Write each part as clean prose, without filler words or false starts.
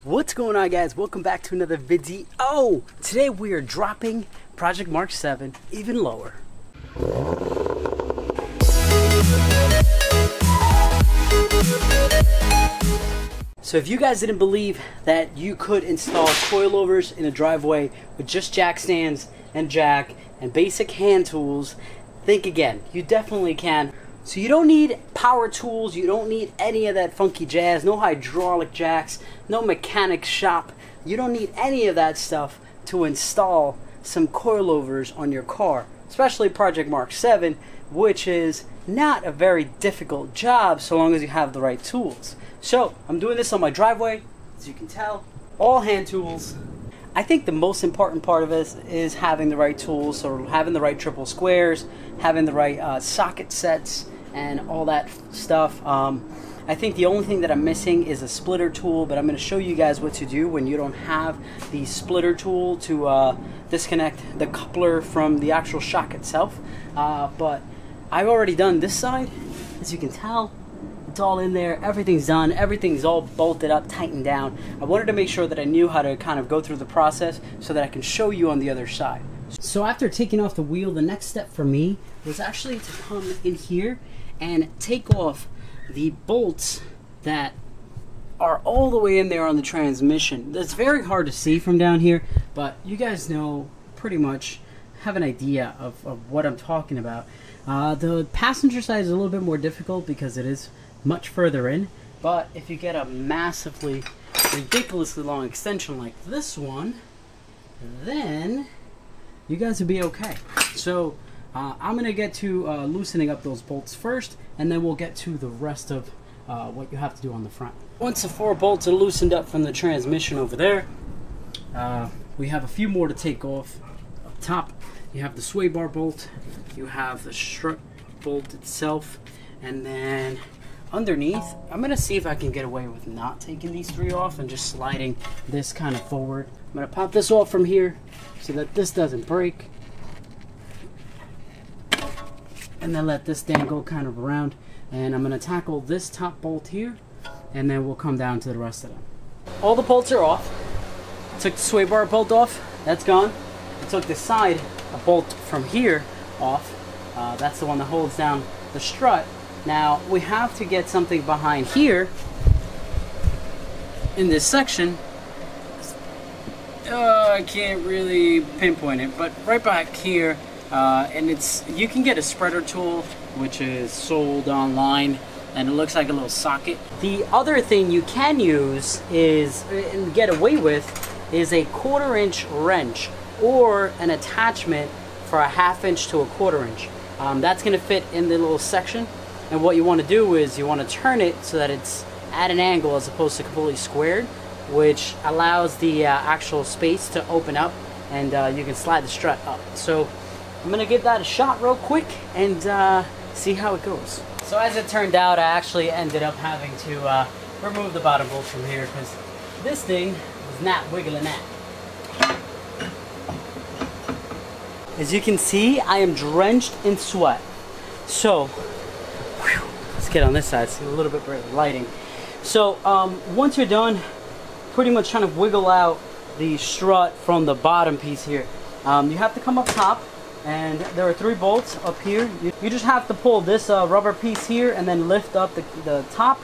What's going on, guys? Welcome back to another video. Oh, today we are dropping Project Mark 7 even lower. So if you guys didn't believe that you could install coilovers in a driveway with just jack stands and jack and basic hand tools, think again. You definitely can. So you don't need power tools, you don't need any of that funky jazz, no hydraulic jacks, no mechanic shop. You don't need any of that stuff to install some coilovers on your car, especially Project Mark 7, which is not a very difficult job so long as you have the right tools. So I'm doing this on my driveway, as you can tell, all hand tools. I think the most important part of this is having the right tools, so having the right triple squares, having the right socket sets, and all that stuff. I think the only thing that I'm missing is a splitter tool, but I'm going to show you guys what to do when you don't have the splitter tool to disconnect the coupler from the actual shock itself. But I've already done this side. As you can tell, it's all in there, everything's done, everything's all bolted up, tightened down. I wanted to make sure that I knew how to kind of go through the process so that I can show you on the other side. So after taking off the wheel, the next step for me was actually to come in here and take off the bolts that are all the way in there on the transmission. It's very hard to see from down here, but you guys know pretty much, have an idea of what I'm talking about. The passenger side is a little bit more difficult because it is much further in, but if you get a massively, ridiculously long extension like this one, then you guys will be okay. So I'm going to get to loosening up those bolts first, and then we'll get to the rest of what you have to do on the front. Once the 4 bolts are loosened up from the transmission over there, we have a few more to take off. Up top, you have the sway bar bolt, you have the strut bolt itself, and then underneath, I'm going to see if I can get away with not taking these 3 off and just sliding this kind of forward. I'm going to pop this off from here so that this doesn't break, and then let this dangle kind of around, and I'm going to tackle this top bolt here, and then we'll come down to the rest of them. All the bolts are off. Took the sway bar bolt off, that's gone. I took the side bolt from here off, that's the one that holds down the strut. Now we have to get something behind here in this section. I can't really pinpoint it, but right back here, and you can get a spreader tool which is sold online, and it looks like a little socket. The other thing you can use is, and get away with, is a 1/4 inch wrench or an attachment for a 1/2 inch to a 1/4 inch. That's going to fit in the little section, and what you want to do is you want to turn it so that it's at an angle as opposed to completely squared, which allows the actual space to open up, and you can slide the strut up. So I'm going to give that a shot real quick and see how it goes. So as it turned out, I actually ended up having to remove the bottom bolt from here because this thing was not wiggling out. As you can see, I am drenched in sweat. So let's get on this side, see a little bit better lighting. So once you're done pretty much trying to wiggle out the strut from the bottom piece here, you have to come up top, and there are 3 bolts up here. You just have to pull this rubber piece here and then lift up the top,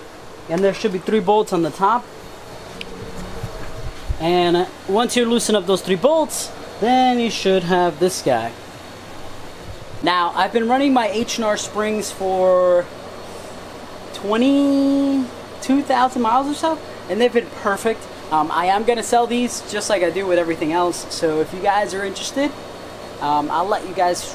and there should be 3 bolts on the top. And once you loosen up those 3 bolts, then you should have this guy. Now I've been running my H&R springs for 22,000 miles or so, and they've been perfect. I am going to sell these just like I do with everything else, so if you guys are interested, I'll let you guys,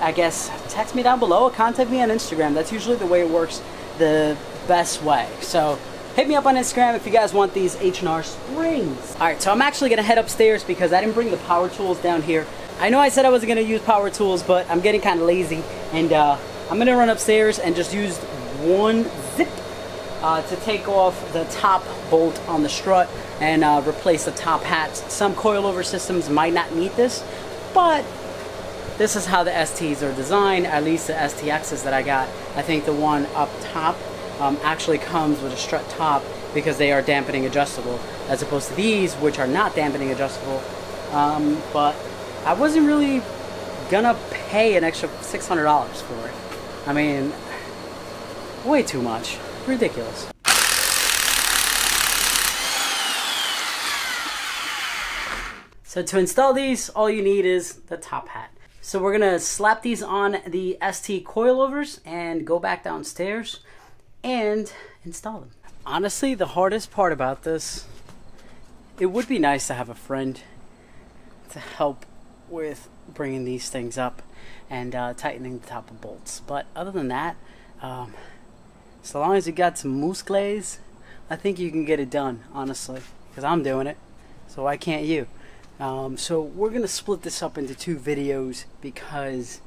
I guess, text me down below or contact me on Instagram. That's usually the way it works the best way. So hit me up on Instagram if you guys want these H&R springs. Alright, so I'm actually going to head upstairs because I didn't bring the power tools down here. I know I said I wasn't going to use power tools, but I'm getting kind of lazy, and I'm going to run upstairs and just use one zip to take off the top bolt on the strut and replace the top hats. Some coilover systems might not need this, but this is how the STs are designed, at least the STXs that I got. I think the one up top actually comes with a strut top because they are dampening adjustable, as opposed to these, which are not dampening adjustable. But I wasn't really gonna pay an extra $600 for it. I mean, way too much. Ridiculous. So to install these, all you need is the top hat. So we're gonna slap these on the ST coilovers and go back downstairs and install them. Honestly, the hardest part about this, it would be nice to have a friend to help with bringing these things up and tightening the top of bolts. But other than that, so long as you got some mousse glaze, I think you can get it done, honestly, because I'm doing it, so why can't you? So we're gonna split this up into 2 videos because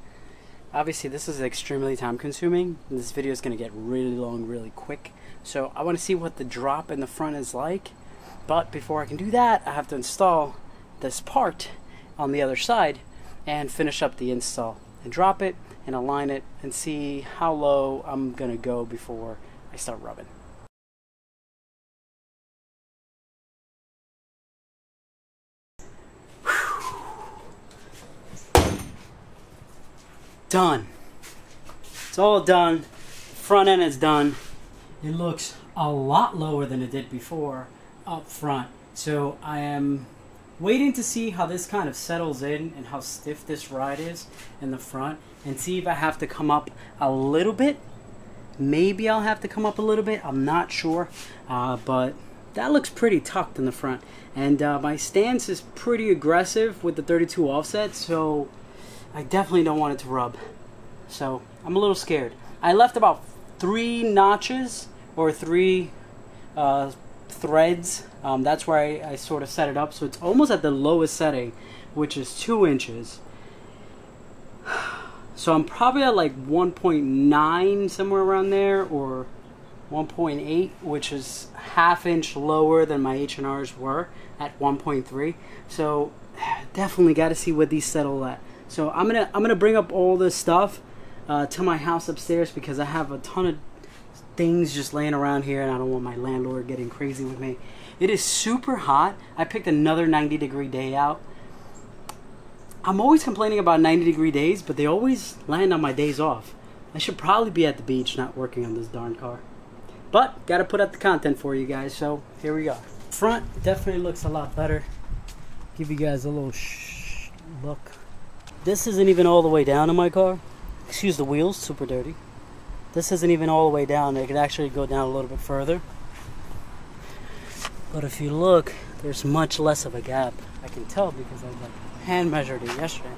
obviously this is extremely time consuming and this video is gonna get really long really quick. So I want to see what the drop in the front is like, but before I can do that, I have to install this part on the other side and finish up the install and drop it and align it and see how low I'm gonna go before I start rubbing. Done. It's all done. The front end is done. It looks a lot lower than it did before up front. So I am waiting to see how this kind of settles in and how stiff this ride is in the front and see if I have to come up a little bit. Maybe I'll have to come up a little bit. I'm not sure. But that looks pretty tucked in the front. And my stance is pretty aggressive with the 32 offset. So I definitely don't want it to rub. So I'm a little scared. I left about 3 notches or 3 threads. That's where I sort of set it up. So it's almost at the lowest setting, which is 2 inches. So I'm probably at like 1.9, somewhere around there, or 1.8, which is ½ inch lower than my H&Rs were at 1.3. So definitely got to see what these settle at. So I'm gonna bring up all this stuff to my house upstairs because I have a ton of things just laying around here and I don't want my landlord getting crazy with me. It is super hot. I picked another 90-degree day out. I'm always complaining about 90-degree days, but they always land on my days off. I should probably be at the beach, not working on this darn car. But gotta put out the content for you guys, so here we go. Front definitely looks a lot better. Give you guys a little look. This isn't even all the way down in my car. Excuse the wheels, super dirty. This isn't even all the way down. It could actually go down a little bit further. But if you look, there's much less of a gap. I can tell because I hand measured it yesterday.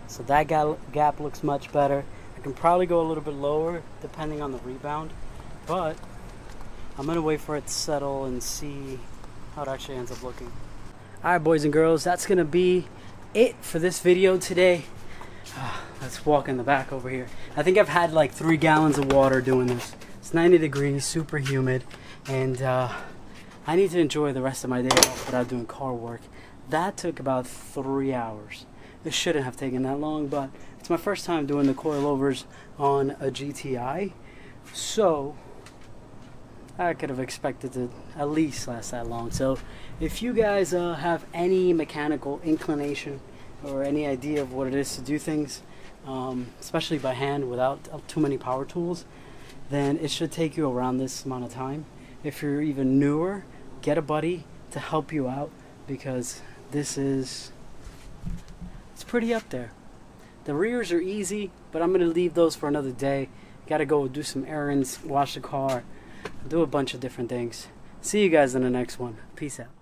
So that gap looks much better. I can probably go a little bit lower depending on the rebound. But I'm going to wait for it to settle and see how it actually ends up looking. Alright boys and girls, that's going to be it for this video today. Let's walk in the back over here. I think I've had like 3 gallons of water doing this. It's 90 degrees, super humid, and I need to enjoy the rest of my day off without doing car work. That took about 3 hours. It shouldn't have taken that long, but it's my first time doing the coilovers on a GTI, so I could have expected to at least last that long. So if you guys have any mechanical inclination or any idea of what it is to do things, especially by hand without too many power tools, then it should take you around this amount of time. If you're even newer, get a buddy to help you out because this is, it's pretty up there. The rears are easy, but I'm going to leave those for another day. Got to go do some errands, wash the car, do a bunch of different things. See you guys in the next one. Peace out.